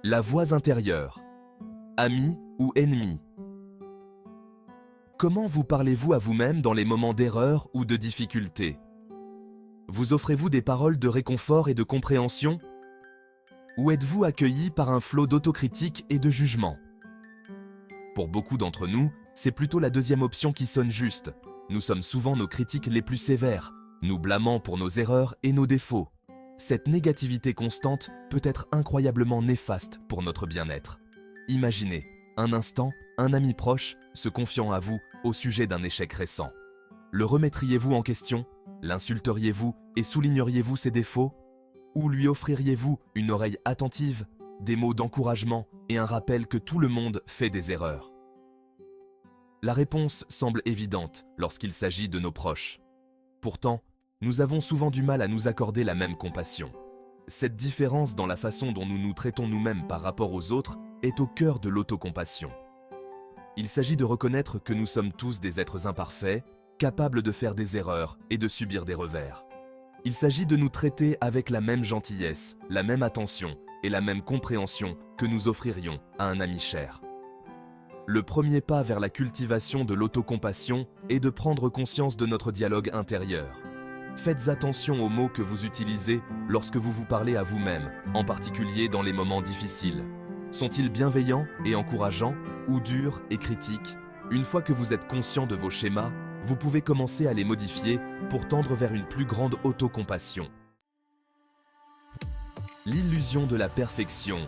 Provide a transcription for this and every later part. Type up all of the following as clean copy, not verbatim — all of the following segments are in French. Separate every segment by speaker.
Speaker 1: La voix intérieure. Ami ou ennemi? Comment vous parlez-vous à vous-même dans les moments d'erreur ou de difficulté? Vous offrez-vous des paroles de réconfort et de compréhension? Ou êtes-vous accueilli par un flot d'autocritique et de jugement? Pour beaucoup d'entre nous, c'est plutôt la deuxième option qui sonne juste. Nous sommes souvent nos critiques les plus sévères, nous blâmant pour nos erreurs et nos défauts. Cette négativité constante peut être incroyablement néfaste pour notre bien-être. Imaginez, un instant, un ami proche se confiant à vous au sujet d'un échec récent. Le remettriez-vous en question? L'insulteriez-vous et souligneriez-vous ses défauts? Ou lui offririez-vous une oreille attentive, des mots d'encouragement et un rappel que tout le monde fait des erreurs? La réponse semble évidente lorsqu'il s'agit de nos proches. Pourtant, nous avons souvent du mal à nous accorder la même compassion. Cette différence dans la façon dont nous nous traitons nous-mêmes par rapport aux autres est au cœur de l'autocompassion. Il s'agit de reconnaître que nous sommes tous des êtres imparfaits, capables de faire des erreurs et de subir des revers. Il s'agit de nous traiter avec la même gentillesse, la même attention et la même compréhension que nous offririons à un ami cher. Le premier pas vers la cultivation de l'autocompassion est de prendre conscience de notre dialogue intérieur. Faites attention aux mots que vous utilisez lorsque vous vous parlez à vous-même, en particulier dans les moments difficiles. Sont-ils bienveillants et encourageants ou durs et critiques? Une fois que vous êtes conscient de vos schémas, vous pouvez commencer à les modifier pour tendre vers une plus grande autocompassion. L'illusion de la perfection,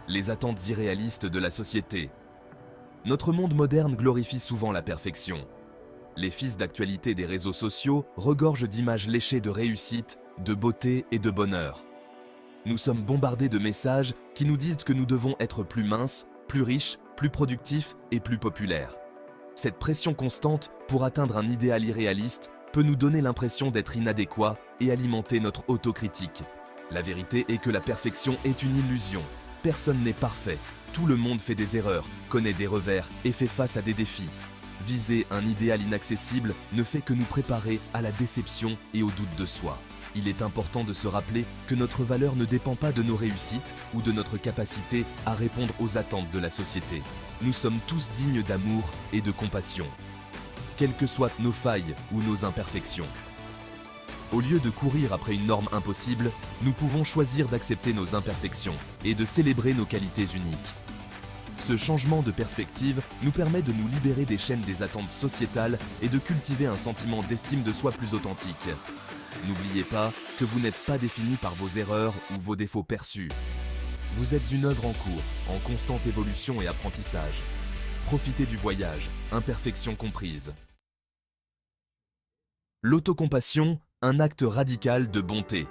Speaker 1: les attentes irréalistes de la société. Notre monde moderne glorifie souvent la perfection. Les fils d'actualité des réseaux sociaux regorgent d'images léchées de réussite, de beauté et de bonheur. Nous sommes bombardés de messages qui nous disent que nous devons être plus minces, plus riches, plus productifs et plus populaires. Cette pression constante pour atteindre un idéal irréaliste peut nous donner l'impression d'être inadéquats et alimenter notre autocritique. La vérité est que la perfection est une illusion. Personne n'est parfait. Tout le monde fait des erreurs, connaît des revers et fait face à des défis. Viser un idéal inaccessible ne fait que nous préparer à la déception et au doute de soi. Il est important de se rappeler que notre valeur ne dépend pas de nos réussites ou de notre capacité à répondre aux attentes de la société. Nous sommes tous dignes d'amour et de compassion, quelles que soient nos failles ou nos imperfections. Au lieu de courir après une norme impossible, nous pouvons choisir d'accepter nos imperfections et de célébrer nos qualités uniques. Ce changement de perspective nous permet de nous libérer des chaînes des attentes sociétales et de cultiver un sentiment d'estime de soi plus authentique. N'oubliez pas que vous n'êtes pas défini par vos erreurs ou vos défauts perçus. Vous êtes une œuvre en cours, en constante évolution et apprentissage. Profitez du voyage, imperfection comprise. L'autocompassion, un acte radical de bonté.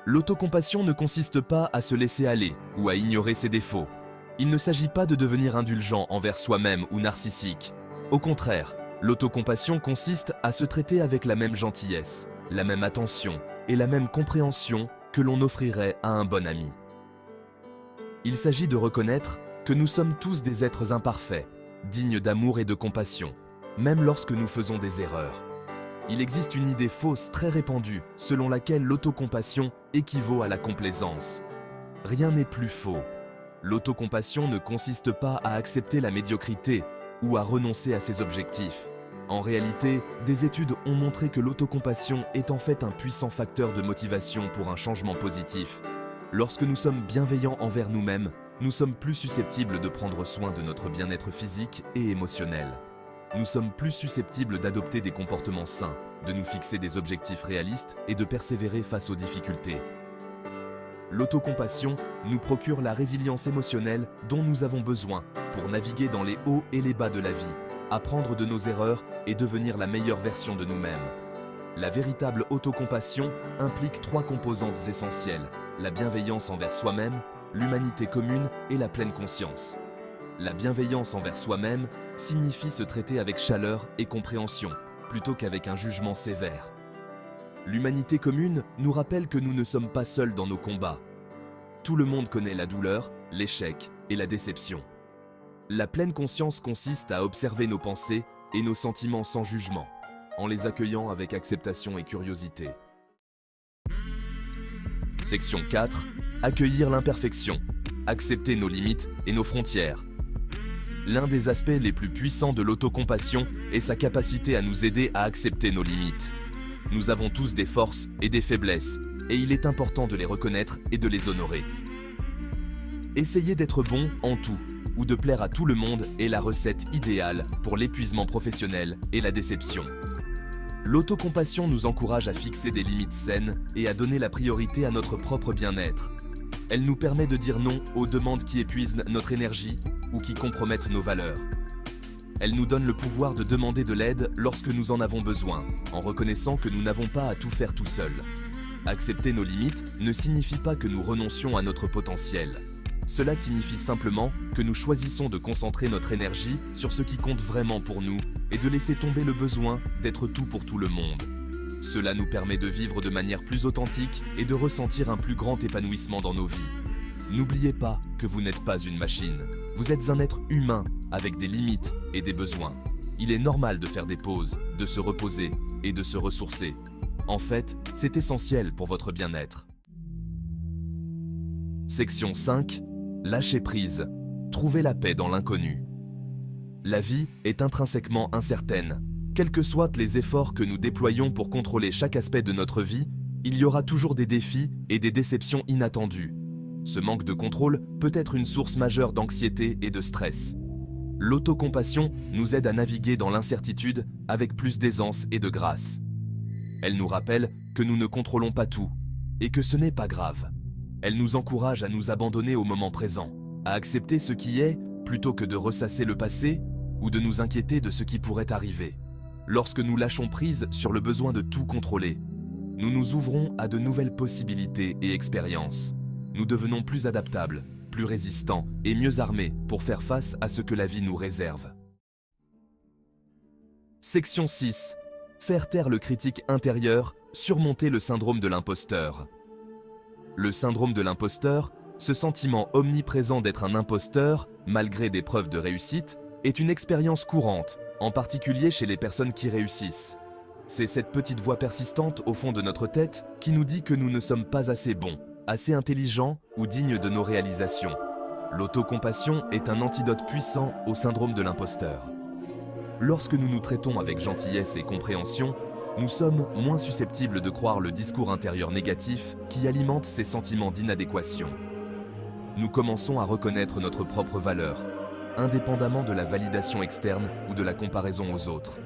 Speaker 1: L'autocompassion ne consiste pas à se laisser aller ou à ignorer ses défauts. Il ne s'agit pas de devenir indulgent envers soi-même ou narcissique. Au contraire, l'autocompassion consiste à se traiter avec la même gentillesse, la même attention et la même compréhension que l'on offrirait à un bon ami. Il s'agit de reconnaître que nous sommes tous des êtres imparfaits, dignes d'amour et de compassion, même lorsque nous faisons des erreurs. Il existe une idée fausse très répandue selon laquelle l'autocompassion équivaut à la complaisance. Rien n'est plus faux. L'autocompassion ne consiste pas à accepter la médiocrité ou à renoncer à ses objectifs. En réalité, des études ont montré que l'autocompassion est en fait un puissant facteur de motivation pour un changement positif. Lorsque nous sommes bienveillants envers nous-mêmes, nous sommes plus susceptibles de prendre soin de notre bien-être physique et émotionnel. Nous sommes plus susceptibles d'adopter des comportements sains, de nous fixer des objectifs réalistes et de persévérer face aux difficultés. L'autocompassion nous procure la résilience émotionnelle dont nous avons besoin pour naviguer dans les hauts et les bas de la vie, apprendre de nos erreurs et devenir la meilleure version de nous-mêmes. La véritable autocompassion implique 3 composantes essentielles: la bienveillance envers soi-même, l'humanité commune et la pleine conscience. La bienveillance envers soi-même signifie se traiter avec chaleur et compréhension, plutôt qu'avec un jugement sévère. L'humanité commune nous rappelle que nous ne sommes pas seuls dans nos combats. Tout le monde connaît la douleur, l'échec et la déception. La pleine conscience consiste à observer nos pensées et nos sentiments sans jugement, en les accueillant avec acceptation et curiosité. Section 4. Accueillir l'imperfection. accepter nos limites et nos frontières. L'un des aspects les plus puissants de l'autocompassion est sa capacité à nous aider à accepter nos limites. Nous avons tous des forces et des faiblesses, et il est important de les reconnaître et de les honorer. Essayer d'être bon en tout, ou de plaire à tout le monde est la recette idéale pour l'épuisement professionnel et la déception. L'autocompassion nous encourage à fixer des limites saines et à donner la priorité à notre propre bien-être. Elle nous permet de dire non aux demandes qui épuisent notre énergie ou qui compromettent nos valeurs. Elle nous donne le pouvoir de demander de l'aide lorsque nous en avons besoin, en reconnaissant que nous n'avons pas à tout faire tout seul. Accepter nos limites ne signifie pas que nous renoncions à notre potentiel. Cela signifie simplement que nous choisissons de concentrer notre énergie sur ce qui compte vraiment pour nous et de laisser tomber le besoin d'être tout pour tout le monde. Cela nous permet de vivre de manière plus authentique et de ressentir un plus grand épanouissement dans nos vies. N'oubliez pas que vous n'êtes pas une machine. Vous êtes un être humain avec des limites et des besoins. Il est normal de faire des pauses, de se reposer et de se ressourcer. En fait, c'est essentiel pour votre bien-être. Section 5. Lâcher prise. Trouver la paix dans l'inconnu. La vie est intrinsèquement incertaine. Quels que soient les efforts que nous déployons pour contrôler chaque aspect de notre vie, il y aura toujours des défis et des déceptions inattendues. Ce manque de contrôle peut être une source majeure d'anxiété et de stress. L'autocompassion nous aide à naviguer dans l'incertitude avec plus d'aisance et de grâce. Elle nous rappelle que nous ne contrôlons pas tout et que ce n'est pas grave. Elle nous encourage à nous abandonner au moment présent, à accepter ce qui est plutôt que de ressasser le passé ou de nous inquiéter de ce qui pourrait arriver. Lorsque nous lâchons prise sur le besoin de tout contrôler, nous nous ouvrons à de nouvelles possibilités et expériences. Nous devenons plus adaptables, plus résistants et mieux armés pour faire face à ce que la vie nous réserve. Section 6. Faire taire le critique intérieur, surmonter le syndrome de l'imposteur. Le syndrome de l'imposteur, ce sentiment omniprésent d'être un imposteur, malgré des preuves de réussite, est une expérience courante, en particulier chez les personnes qui réussissent. C'est cette petite voix persistante au fond de notre tête qui nous dit que nous ne sommes pas assez bons, assez intelligents ou dignes de nos réalisations. L'autocompassion est un antidote puissant au syndrome de l'imposteur. Lorsque nous nous traitons avec gentillesse et compréhension, nous sommes moins susceptibles de croire le discours intérieur négatif qui alimente ces sentiments d'inadéquation. Nous commençons à reconnaître notre propre valeur, indépendamment de la validation externe ou de la comparaison aux autres.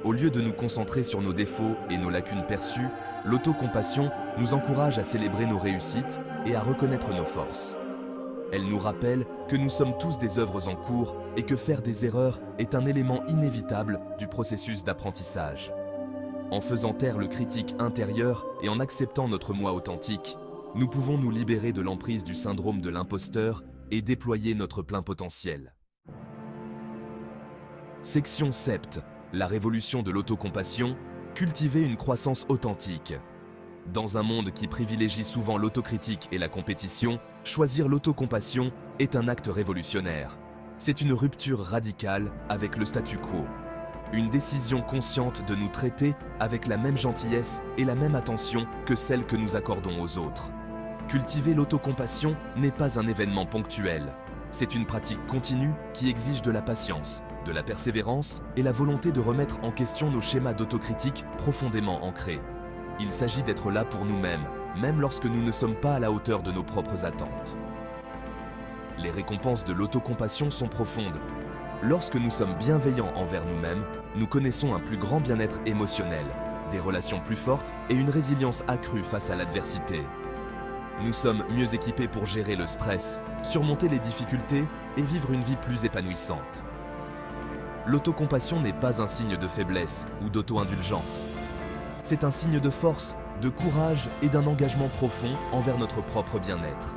Speaker 1: Au lieu de nous concentrer sur nos défauts et nos lacunes perçues, l'autocompassion nous encourage à célébrer nos réussites et à reconnaître nos forces. Elle nous rappelle que nous sommes tous des œuvres en cours et que faire des erreurs est un élément inévitable du processus d'apprentissage. En faisant taire le critique intérieur et en acceptant notre moi authentique, nous pouvons nous libérer de l'emprise du syndrome de l'imposteur et déployer notre plein potentiel. Section 7. La révolution de l'autocompassion, cultiver une croissance authentique. Dans un monde qui privilégie souvent l'autocritique et la compétition, choisir l'autocompassion est un acte révolutionnaire. C'est une rupture radicale avec le statu quo. Une décision consciente de nous traiter avec la même gentillesse et la même attention que celle que nous accordons aux autres. Cultiver l'autocompassion n'est pas un événement ponctuel. C'est une pratique continue qui exige de la patience, de la persévérance et la volonté de remettre en question nos schémas d'autocritique profondément ancrés. Il s'agit d'être là pour nous-mêmes, même lorsque nous ne sommes pas à la hauteur de nos propres attentes. Les récompenses de l'autocompassion sont profondes. Lorsque nous sommes bienveillants envers nous-mêmes, nous connaissons un plus grand bien-être émotionnel, des relations plus fortes et une résilience accrue face à l'adversité. Nous sommes mieux équipés pour gérer le stress, surmonter les difficultés et vivre une vie plus épanouissante. L'autocompassion n'est pas un signe de faiblesse ou d'auto-indulgence. C'est un signe de force, de courage et d'un engagement profond envers notre propre bien-être.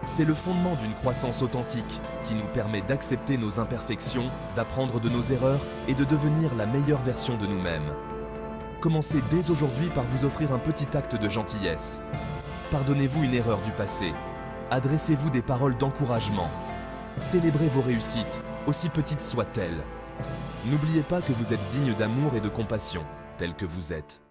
Speaker 1: C'est le fondement d'une croissance authentique qui nous permet d'accepter nos imperfections, d'apprendre de nos erreurs et de devenir la meilleure version de nous-mêmes. Commencez dès aujourd'hui par vous offrir un petit acte de gentillesse. Pardonnez-vous une erreur du passé. Adressez-vous des paroles d'encouragement. Célébrez vos réussites, aussi petites soient-elles. N'oubliez pas que vous êtes digne d'amour et de compassion, tel que vous êtes.